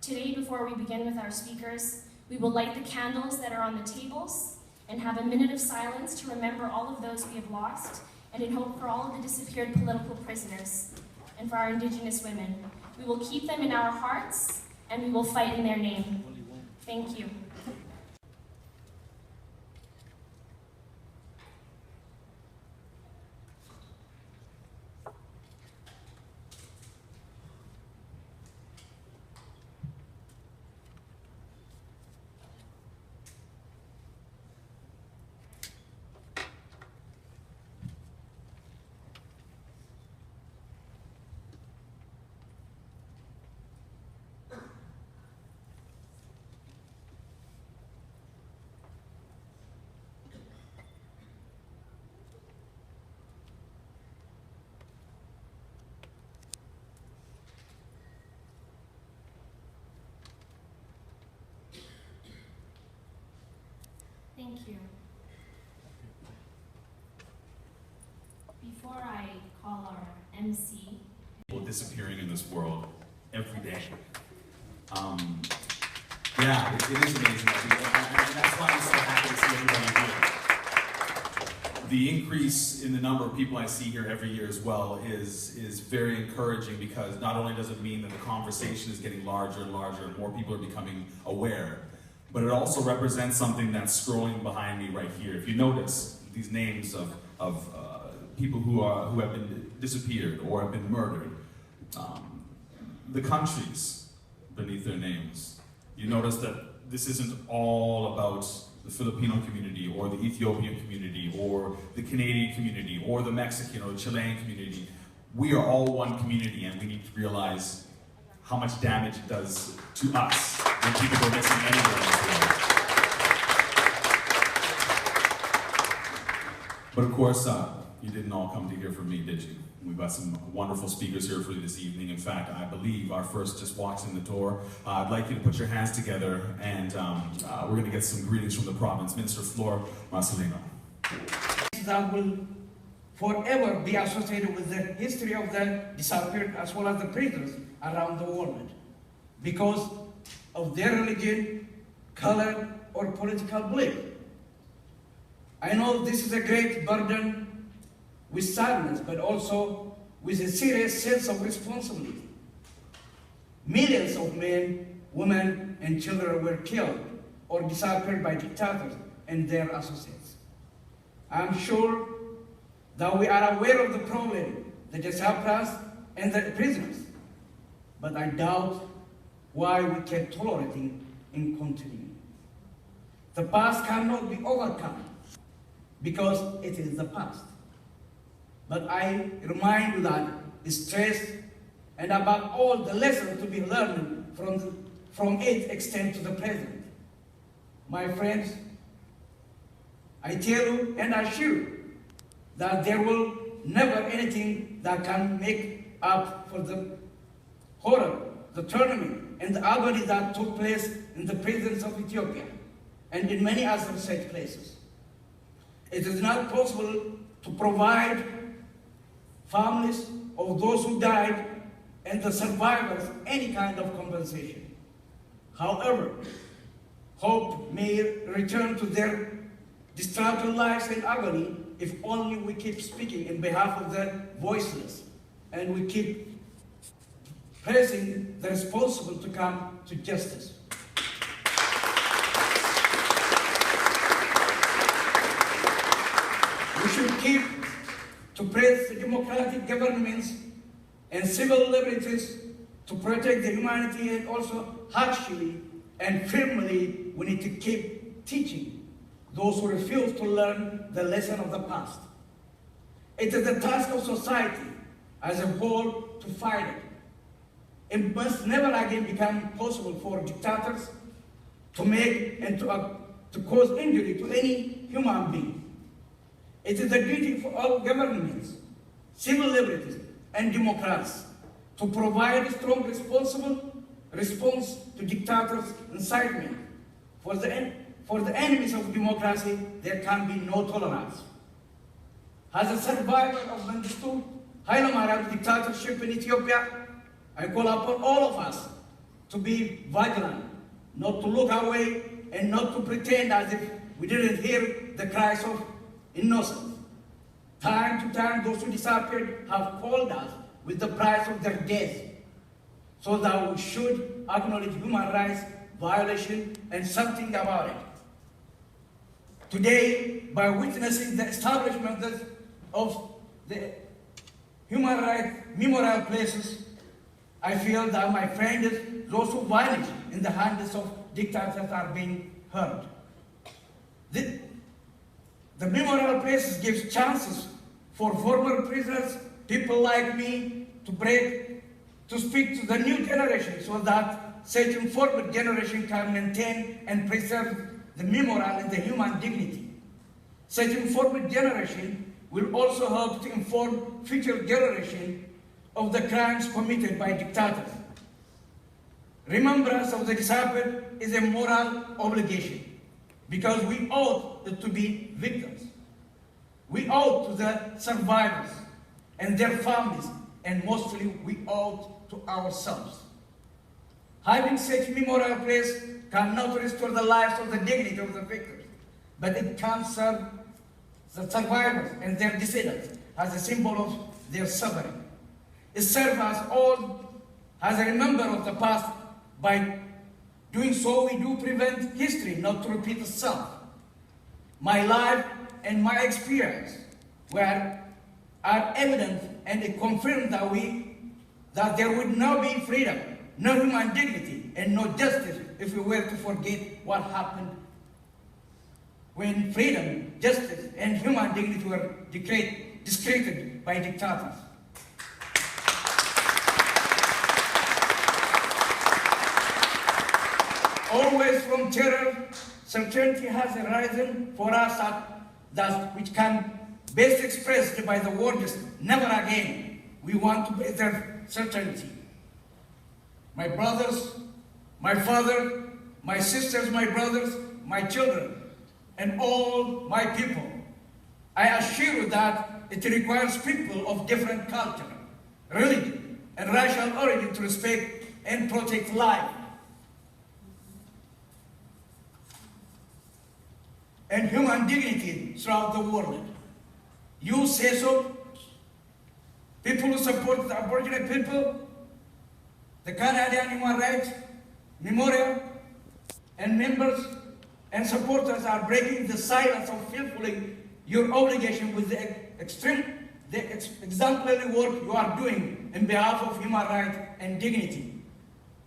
Today, before we begin with our speakers, we will light the candles that are on the tables and have a minute of silence to remember all of those we have lost and in hope for all of the disappeared political prisoners and for our Indigenous women. We will keep them in our hearts and we will fight in their name. Thank you. Thank you. Before I call our MC, people disappearing in this world every day. Yeah, it is amazing. And that's why I'm so happy to see everybody here. The increase in the number of people I see here every year as well is very encouraging, because not only does it mean that the conversation is getting larger and larger and more people are becoming aware, but it also represents something that's scrolling behind me right here. If you notice these names of people who have been disappeared or have been murdered, the countries beneath their names, you notice that this isn't all about the Filipino community or the Ethiopian community or the Canadian community or the Mexican or the Chilean community. We are all one community, and we need to realize how much damage it does to us when people go missing anywhere in this world. But of course, you didn't all come to hear from me, did you? We've got some wonderful speakers here for you this evening. In fact, I believe our first just walks in the door. I'd like you to put your hands together, and we're going to get some greetings from the province. Minister Flor Marcelino. That will forever be associated with the history of the disappeared as well as the prisoners around the world, because of their religion, color, or political belief. I know this is a great burden with sadness, but also with a serious sense of responsibility. Millions of men, women, and children were killed or disappeared by dictators and their associates. I'm sure that we are aware of the problem that has helped us and the prisoners, but I doubt why we keep tolerating and continuing. The past cannot be overcome because it is the past. But I remind you that stress and above all the lessons to be learned from it extend to the present. My friends, I tell you and assure you that there will never anything that can make up for the horror, the tournament, and the agony that took place in the prisons of Ethiopia and in many other such places. It is not possible to provide families of those who died and the survivors any kind of compensation. However, hope may return to their distraught lives and agony if only we keep speaking in behalf of the voiceless and we keep pressing the responsible to come to justice. We should keep to press the democratic governments and civil liberties to protect the humanity, and also harshly and firmly we need to keep teaching those who refuse to learn the lesson of the past. It is the task of society as a whole to fight it. It must never again become possible for dictators to make and to cause injury to any human being. It is the duty for all governments, civil liberties, and democrats to provide a strong, responsible response to dictators' incitement. For the enemies of democracy, there can be no tolerance. As a survivor of Mengistu Haile Mariam's dictatorship in Ethiopia, I call upon all of us to be vigilant, not to look away, and not to pretend as if we didn't hear the cries of innocence. Time to time, those who disappeared have called us with the price of their death, so that we should acknowledge human rights violation and something about it. Today, by witnessing the establishment of the human rights memorial places, I feel that my friends, those who vanish in the hands of dictators, are being heard. The memorial places give chances for former prisoners, people like me, to speak to the new generation, so that such informed generation can maintain and preserve the memorial and the human dignity. Such informed generation will also help to inform future generation of the crimes committed by dictators. Remembrance of the disappeared is a moral obligation, because we ought to be victims. We ought to the survivors and their families, and mostly we ought to ourselves. Having such memorial place cannot restore the lives of the dignity of the victims, but it can serve the survivors and their descendants as a symbol of their suffering. It serves us all as a reminder of the past. By doing so, we do prevent history not to repeat itself. My life and my experience are evident, and it confirmed that there would not be freedom, no human dignity, and no justice if we were to forget what happened when freedom, justice, and human dignity were discredited by dictators. Always from terror, certainty has arisen for us that which can best expressed by the words "never again." We want to preserve certainty. My brothers, my father, my sisters, my brothers, my children, and all my people, I assure you that it requires people of different culture, religion, and racial origin to respect and protect life and human dignity throughout the world. You say so, people who support the Aboriginal people, the Canadian Human Rights Memorial, and members and supporters are breaking the silence of fulfilling your obligation with the exemplary work you are doing in behalf of human rights and dignity.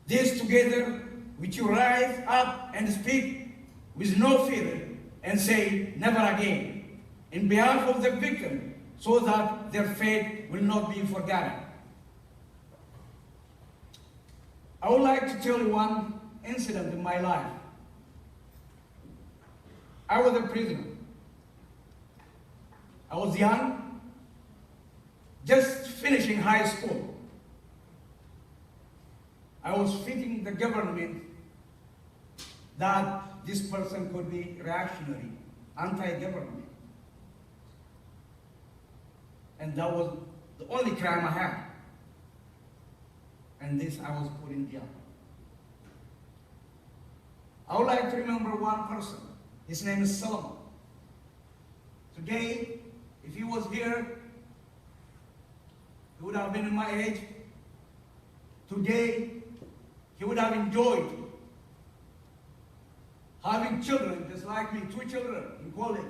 This together, which you rise up and speak with no fear and say never again, in behalf of the victim, so that their fate will not be forgotten. I would like to tell you one incident in my life. I was a prisoner. I was young, just finishing high school. I was feeding the government that this person could be reactionary, anti-government. And that was the only crime I had. And this, I was put in jail. I would like to remember one person. His name is Solomon. Today, if he was here, he would have been in my age. Today, he would have enjoyed having children just like me, 2 children in college.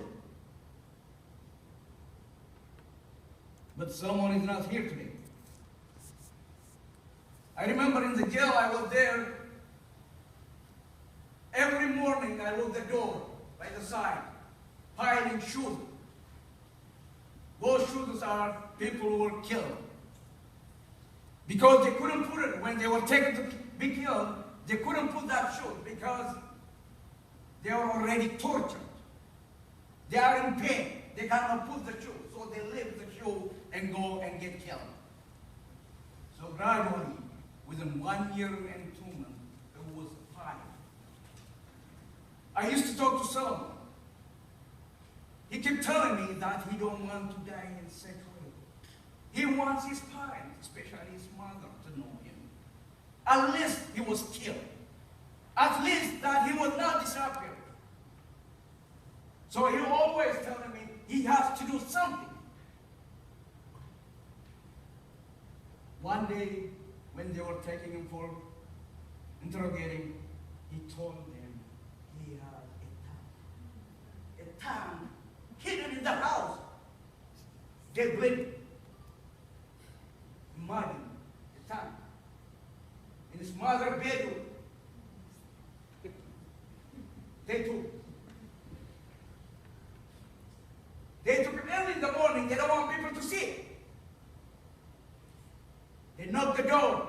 But Solomon is not here today. I remember in the jail I was there. Every morning I looked at the door by the side, piling shoes. Those shoes are people who were killed. Because they couldn't put it, when they were taken to be killed, they couldn't put that shoe because they are already tortured. They are in pain. They cannot put the shoe, so they leave the shoe and go and get killed. So gradually, within 1 year and 2 months, it was 5. I used to talk to Solomon. He kept telling me that he don't want to die in such way. He wants his parents, especially his mother, to know him. At least he he was killed. At least that he was not disappeared. So he always telling me he has to do something. One day, when they were taking him for interrogating, he told them he had a tongue hidden in the house. They went muddy the tongue in his mother's bedroom. They took it early in the morning. They don't want people to see it. They knocked the door.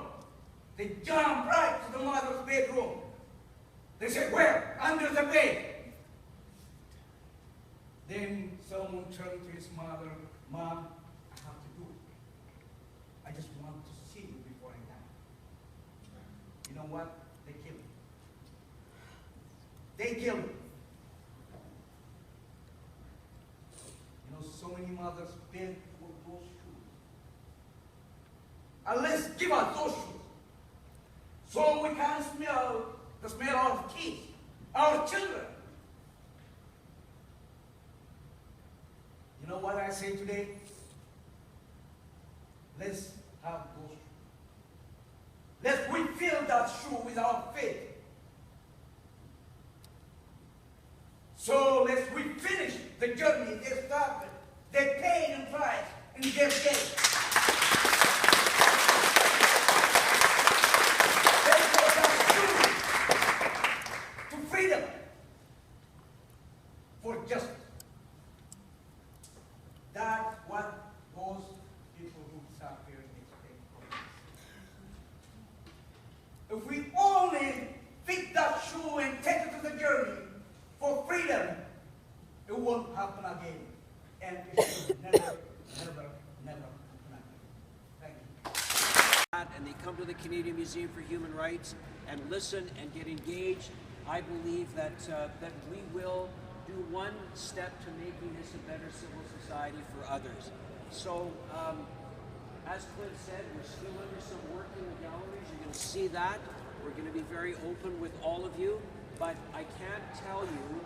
They jumped right to the mother's bedroom. They said, "Where?" "Under the bed." Then someone turned to his mother, "Mom, I have to do it. I just want to see you before I die." You know what? They killed him. They killed him. You know, so many mothers beg for those shoes. At least give us those shoes, so we can smell the smell of kids, our children. You know what I say today? Let's have those shoes. Let's refill that shoe with our faith. So let's finish the journey they started. They paid in price in their day. They brought us to freedom, for justice. That's what those people who disappeared expect from us. If we only pick that shoe and take it to the journey for freedom, it won't happen again. And it should never, never, never happen again. Thank you. And they come to the Canadian Museum for Human Rights and listen and get engaged. I believe that that we will do one step to making this a better civil society for others. So, as Clint said, we're still under some work in the galleries. You're going to see that. We're going to be very open with all of you. But I can't tell you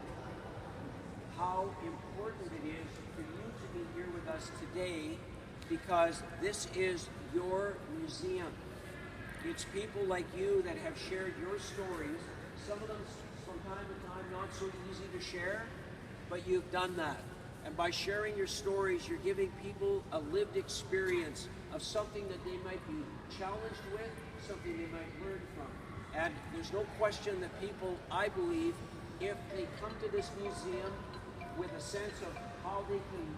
how important it is for you to be here with us today, because this is your museum. It's people like you that have shared your stories. Some of them from time to time not so easy to share, but you've done that. And by sharing your stories, you're giving people a lived experience of something that they might be challenged with, something they might learn from. And there's no question that people, I believe, if they come to this museum with a sense of how they can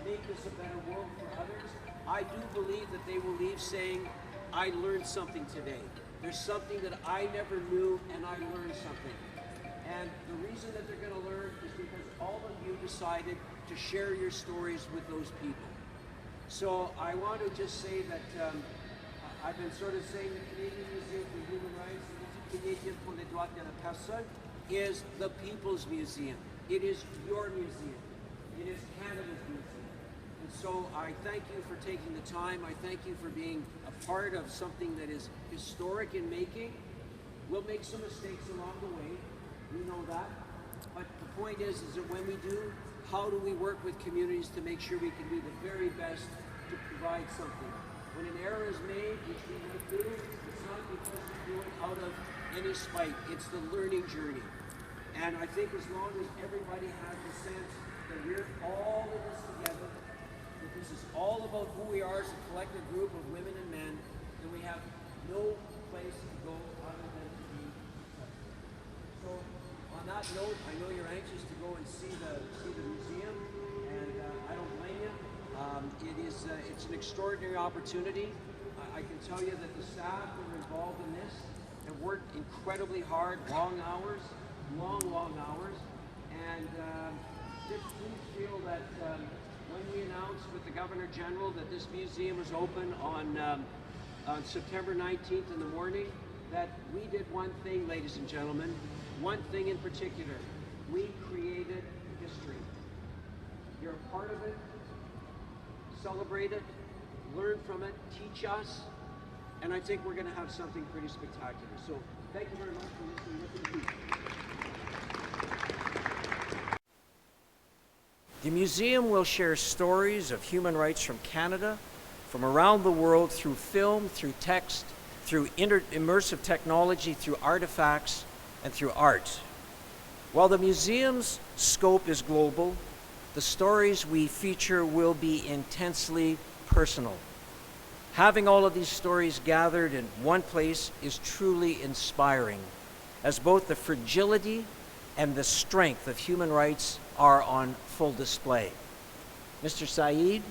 make this a better world for others, I do believe that they will leave saying, I learned something today. There's something that I never knew, and I learned something. And the reason that they're going to learn is because all of you decided to share your stories with those people. So I want to just say that I've been sort of saying the Canadian Museum for Human Rights, the Canadian pour les droits de la personne, is the People's Museum. It is your museum. It is Canada's museum. And so I thank you for taking the time. I thank you for being a part of something that is historic in making. We'll make some mistakes along the way. We know that. But the point is that when we do, how do we work with communities to make sure we can do the very best to provide something? When an error is made, which we might do, it's not because we do it out of any spite. It's the learning journey. And I think as long as everybody has the sense that we're all in this together, that this is all about who we are as a collective group of women and men, then we have no place to go other than to be successful. So on that note, I know you're anxious to go and see the museum, and I don't blame you. It's an extraordinary opportunity. I can tell you that the staff that are involved in this have worked incredibly hard, long hours, long hours, and just please feel that when we announced with the Governor General that this museum is open on September 19th in the morning, that we did one thing, ladies and gentlemen, one thing in particular. We created history. You're a part of it. Celebrate it, learn from it, teach us, and I think we're going to have something pretty spectacular. So thank you very much for listening. Look at the people. The museum will share stories of human rights from Canada, from around the world, through film, through text, through immersive technology, through artifacts, and through art. While the museum's scope is global, the stories we feature will be intensely personal. Having all of these stories gathered in one place is truly inspiring, as both the fragility and the strength of human rights are on full display. Mr. Saeed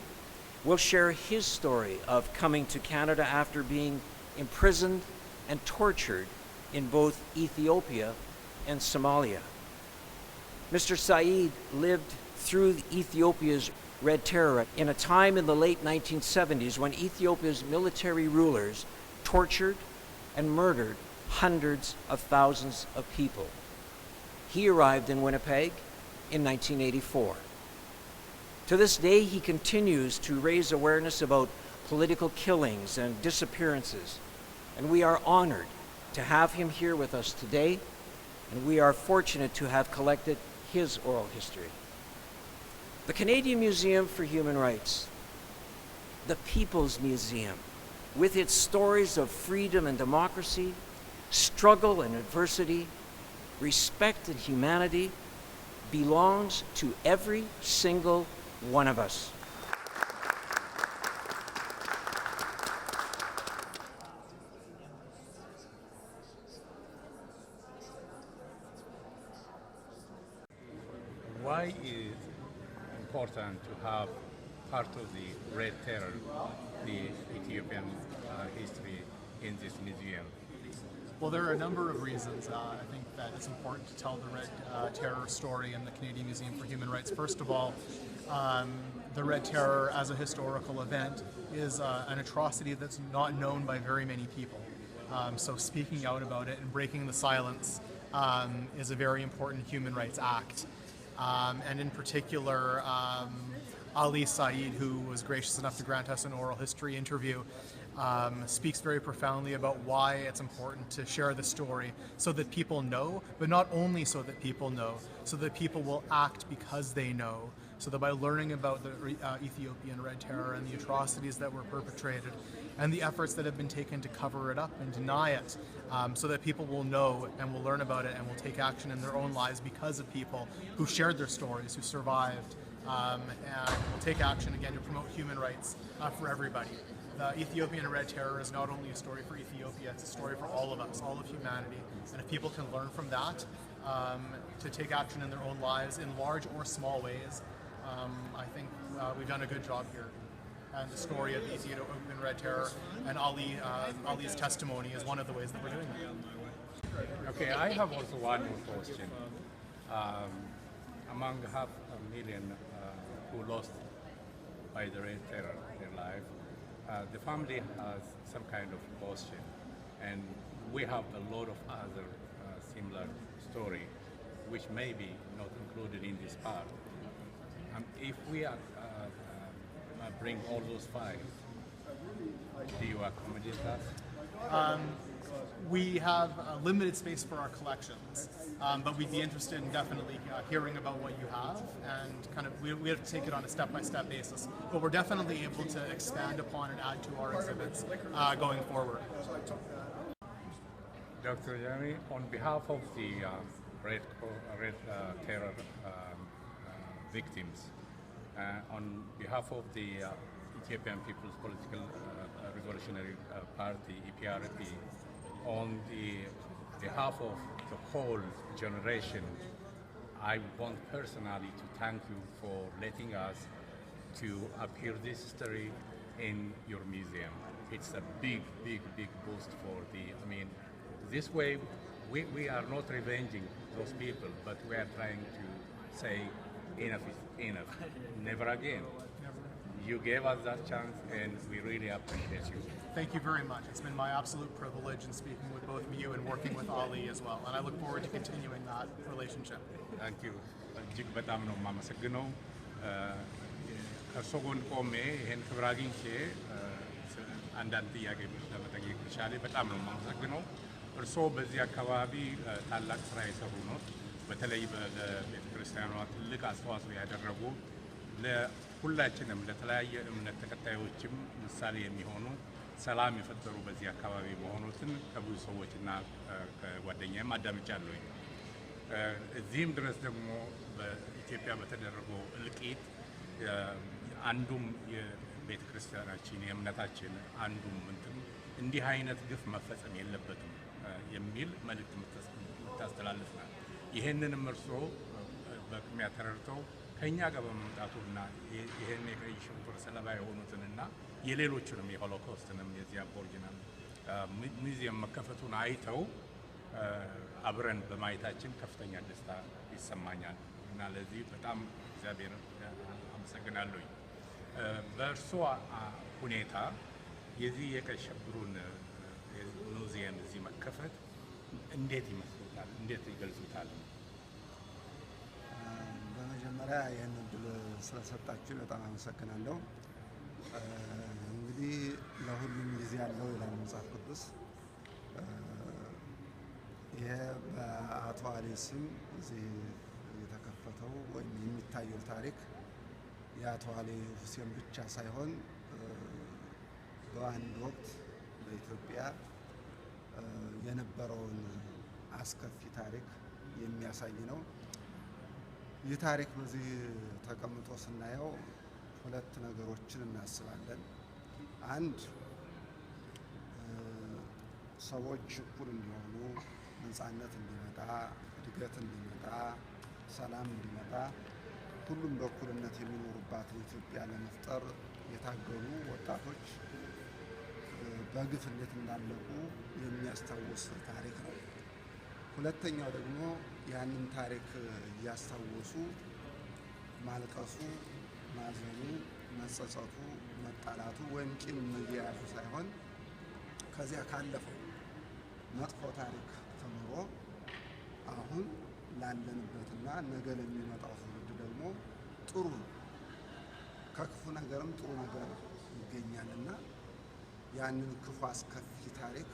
will share his story of coming to Canada after being imprisoned and tortured in both Ethiopia and Somalia. Mr. Saeed lived through Ethiopia's Red Terror in a time in the late 1970s when Ethiopia's military rulers tortured and murdered hundreds of thousands of people. He arrived in Winnipeg in 1984. To this day, he continues to raise awareness about political killings and disappearances, and we are honored to have him here with us today, and we are fortunate to have collected his oral history. The Canadian Museum for Human Rights, the People's Museum, with its stories of freedom and democracy, struggle and adversity, respect and humanity, belongs to every single one of us. Why is it important to have part of the Red Terror, the Ethiopian history, in this museum? Well, there are a number of reasons. I think that it's important to tell the Red Terror story in the Canadian Museum for Human Rights. First of all, the Red Terror as a historical event is an atrocity that's not known by very many people. So speaking out about it and breaking the silence is a very important human rights act. And in particular, Ali Saeed, who was gracious enough to grant us an oral history interview, speaks very profoundly about why it's important to share the story so that people know, but not only so that people know, so that people will act because they know, so that by learning about the Ethiopian Red Terror and the atrocities that were perpetrated and the efforts that have been taken to cover it up and deny it, so that people will know and will learn about it and will take action in their own lives because of people who shared their stories, who survived, and will take action again to promote human rights for everybody. The Ethiopian Red Terror is not only a story for Ethiopia, it's a story for all of us, all of humanity. And if people can learn from that, to take action in their own lives in large or small ways, I think we've done a good job here. And the story of the Ethiopian Red Terror and Ali's testimony is one of the ways that we're doing that. Okay, I have also one more question. Among 500,000 who lost by the Red Terror their life, the family has some kind of question, and we have a lot of other similar story, which may be not included in this part. If we bring all those files, do you accommodate us? We have a limited space for our collections, but we'd be interested in definitely hearing about what you have, and kind of we have to take it on a step-by-step basis. But we're definitely able to expand upon and add to our exhibits going forward. Dr. Jeremy, on behalf of the Red Terror victims, on behalf of the Ethiopian People's Political Revolutionary Party, EPRP, on behalf of the whole generation, I want personally to thank you for letting us to appear this history in your museum. It's a big boost for this way we are not revenging those people, but we are trying to say enough is enough, never again. You gave us that chance, and we really appreciate you. Thank you very much. It's been my absolute privilege in speaking with both of you and working with Ali as well, and I look forward to continuing that relationship. Thank you. እጅግ በጣም ነው የማመሰግነው። ከእርሶ ጎን ቆሜ ይህን ክብር አግኝቼ አንዳንድ ጥያቄዎች ለመጠየቅ ይቻላል። በጣም ነው የማመሰግነው። እርስዎ በዚህ አካባቢ ታላቅ ስራ የሰሩ ነው። በተለይ በቤተ ክርስቲያኗ ትልቅ አስተዋጽኦ ያደረጉ ለሁላችንም ለተለያየ እምነት ተከታዮችም ምሳሌ የሚሆኑ ሰላም የፈጠሩ በዚህ አካባቢ መሆኑትን ከብዙ ሰዎችና ከጓደኛዬም አዳምጫለሁ። እዚህም ድረስ ደግሞ በኢትዮጵያ በተደረገው እልቂት አንዱም የቤተ ክርስቲያናችን የእምነታችን አንዱም እንዲህ አይነት ግፍ መፈጸም የለበትም የሚል መልእክት የምታስተላልፍ ናት። ይህንንም እርስዎ በቅድሚያ ተረድተው ከእኛ ጋር በመምጣቱና ይህን የቀይ ሽብር ሰለባ የሆኑትንና የሌሎቹንም የሆሎኮስትንም የዚህ አቦርጂናል ሙዚየም መከፈቱን አይተው አብረን በማየታችን ከፍተኛ ደስታ ይሰማኛል እና ለዚህ በጣም እግዚአብሔር አመሰግናለሁ። በእርስዎ ሁኔታ የዚህ የቀይ ሽብሩን ሙዚየም እዚህ መከፈት እንዴት ይመስሉታል? እንዴት ይገልጹታል? በመጀመሪያ ይህን እድል ስለሰጣችሁ በጣም አመሰግናለሁ። እንግዲህ ለሁሉም ጊዜ ያለው ይላል መጽሐፍ ቅዱስ። ይሄ በአቶ አሊ ስም እዚህ የተከፈተው ወይም የሚታየው ታሪክ የአቶ አሊ ሁሴን ብቻ ሳይሆን በአንድ ወቅት በኢትዮጵያ የነበረውን አስከፊ ታሪክ የሚያሳይ ነው። ይህ ታሪክ በዚህ ተቀምጦ ስናየው ሁለት ነገሮችን እናስባለን። አንድ ሰዎች እኩል እንዲሆኑ፣ ነፃነት እንዲመጣ፣ እድገት እንዲመጣ፣ ሰላም እንዲመጣ፣ ሁሉም በእኩልነት የሚኖሩባትን ኢትዮጵያ ለመፍጠር የታገሉ ወጣቶች በግፍ እንዴት እንዳለቁ የሚያስታውስ ታሪክ ነው። ሁለተኛው ደግሞ ያንን ታሪክ እያስታወሱ ማልቀሱ፣ ማዘኑ፣ መጸጸቱ፣ መጣላቱ ወይም ቂም መያያዙ ሳይሆን ከዚያ ካለፈው መጥፎ ታሪክ ተምሮ አሁን ላለንበትና ነገ ለሚመጣው ትውልድ ደግሞ ጥሩ ከክፉ ነገርም ጥሩ ነገር ይገኛልና ያንን ክፉ አስከፊ ታሪክ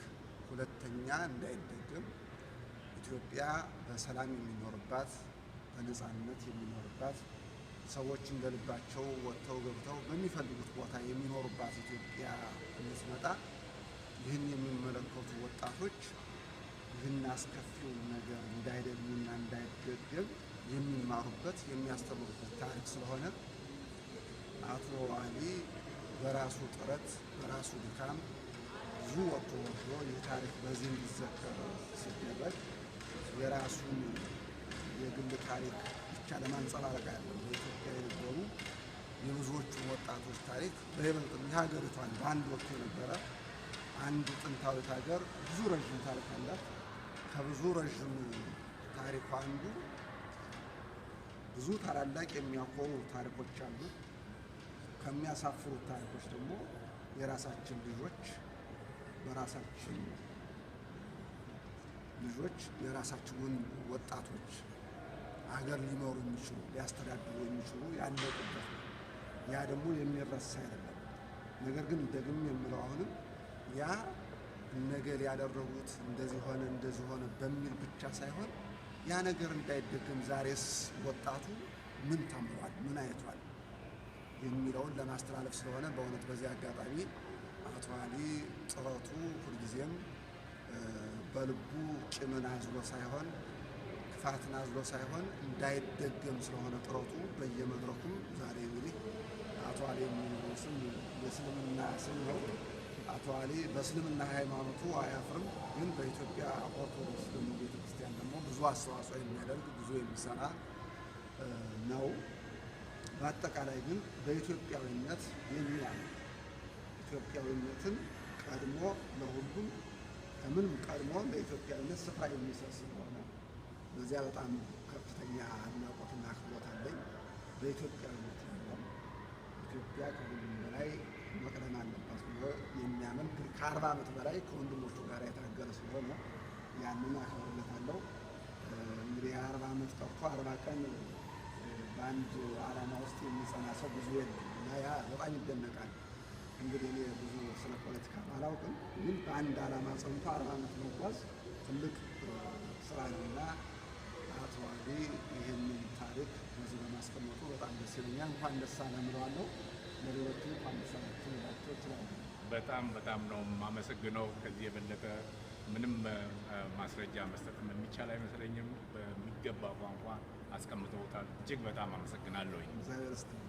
ሁለተኛ እንዳይደገም ኢትዮጵያ በሰላም የሚኖርባት፣ በነፃነት የሚኖርባት፣ ሰዎች እንደልባቸው ወጥተው ገብተው በሚፈልጉት ቦታ የሚኖሩባት ኢትዮጵያ እንድትመጣ ይህን የሚመለከቱ ወጣቶች ይህን አስከፊውን ነገር እንዳይደግሙና እንዳይደገም የሚማሩበት የሚያስተምሩበት ታሪክ ስለሆነ አቶ አሊ በራሱ ጥረት በራሱ ድካም ብዙ ወጥቶ ወርዶ ይህ ታሪክ በዚህ እንዲዘከር ሲደረግ የራሱን የግል ታሪክ ብቻ ለማንጸባረቅ ያለው በኢትዮጵያ የነበሩ የብዙዎቹ ወጣቶች ታሪክ በይበልጥም የሀገሪቷን በአንድ ወቅት የነበረ አንድ ጥንታዊት ሀገር ብዙ ረዥም ታሪክ አላት። ከብዙ ረዥም ታሪኳ አንዱ ብዙ ታላላቅ የሚያኮሩ ታሪኮች አሉ። ከሚያሳፍሩት ታሪኮች ደግሞ የራሳችን ልጆች በራሳችን ልጆች የራሳችን ወጣቶች ሀገር ሊኖሩ የሚችሉ ሊያስተዳድሩ የሚችሉ ያለቁበት ነው። ያ ደግሞ የሚረሳ አይደለም። ነገር ግን ደግም የምለው አሁንም ያ ነገር ያደረጉት እንደዚህ ሆነ በሚል ብቻ ሳይሆን ያ ነገር እንዳይደገም ዛሬስ ወጣቱ ምን ተምሯል፣ ምን አይቷል የሚለውን ለማስተላለፍ ስለሆነ በእውነት በዚህ አጋጣሚ አቶ አሊ ጥረቱ ሁልጊዜም በልቡ ቂምን አዝሎ ሳይሆን ክፋትን አዝሎ ሳይሆን እንዳይደገም ስለሆነ ጥረቱ በየመድረኩም ዛሬ እንግዲህ አቶ አሊ የሚለው ስም የእስልምና ስም ነው። አቶ አሊ በእስልምና ሃይማኖቱ አያፍርም፣ ግን በኢትዮጵያ ኦርቶዶክስ ደግሞ ቤተክርስቲያን ደግሞ ብዙ አስተዋጽኦ የሚያደርግ ብዙ የሚሰራ ነው። በአጠቃላይ ግን በኢትዮጵያዊነት የሚያምን ኢትዮጵያዊነትን ቀድሞ ለሁሉም ከምንም ቀድሞ ለኢትዮጵያዊነት ስፍራ የሚሰጥ ስለሆነ በዚያ በጣም ከፍተኛ አድናቆትና አክብሮት አለኝ። በኢትዮጵያዊነት ያለው ኢትዮጵያ ከሁሉም በላይ መቅደም አለባት ብሎ የሚያምን ግን ከ40 ዓመት በላይ ከወንድሞቹ ጋር የታገለ ስለሆነ ያንን አከብርለታለሁ። እንግዲህ 40 ዓመት ቀርቶ 40 ቀን በአንድ ዓላማ ውስጥ የሚጸና ሰው ብዙ የለም እና ያ በጣም ይደነቃል። እንግዲህ እኔ ብዙ ስለ ፖለቲካ አላውቅም፣ ግን በአንድ ዓላማ ጸንቶ 40 ዓመት መጓዝ ትልቅ ስራ ነውና አቶ ዋዲ ይህንን ታሪክ በዚህ በማስቀመጡ በጣም ደስ ይለኛል። እንኳን ደስ አለ እምለዋለሁ። ለሌሎቹ እንኳን ደስ አላችሁ ልላቸው እችላለሁ። በጣም ነው የማመሰግነው። ከዚህ የበለጠ ምንም ማስረጃ መስጠትም የሚቻል አይመስለኝም። በሚገባ ቋንቋ አስቀምጠውታል። እጅግ በጣም አመሰግናለሁ። እግዚአብሔር ይስጥልኝ።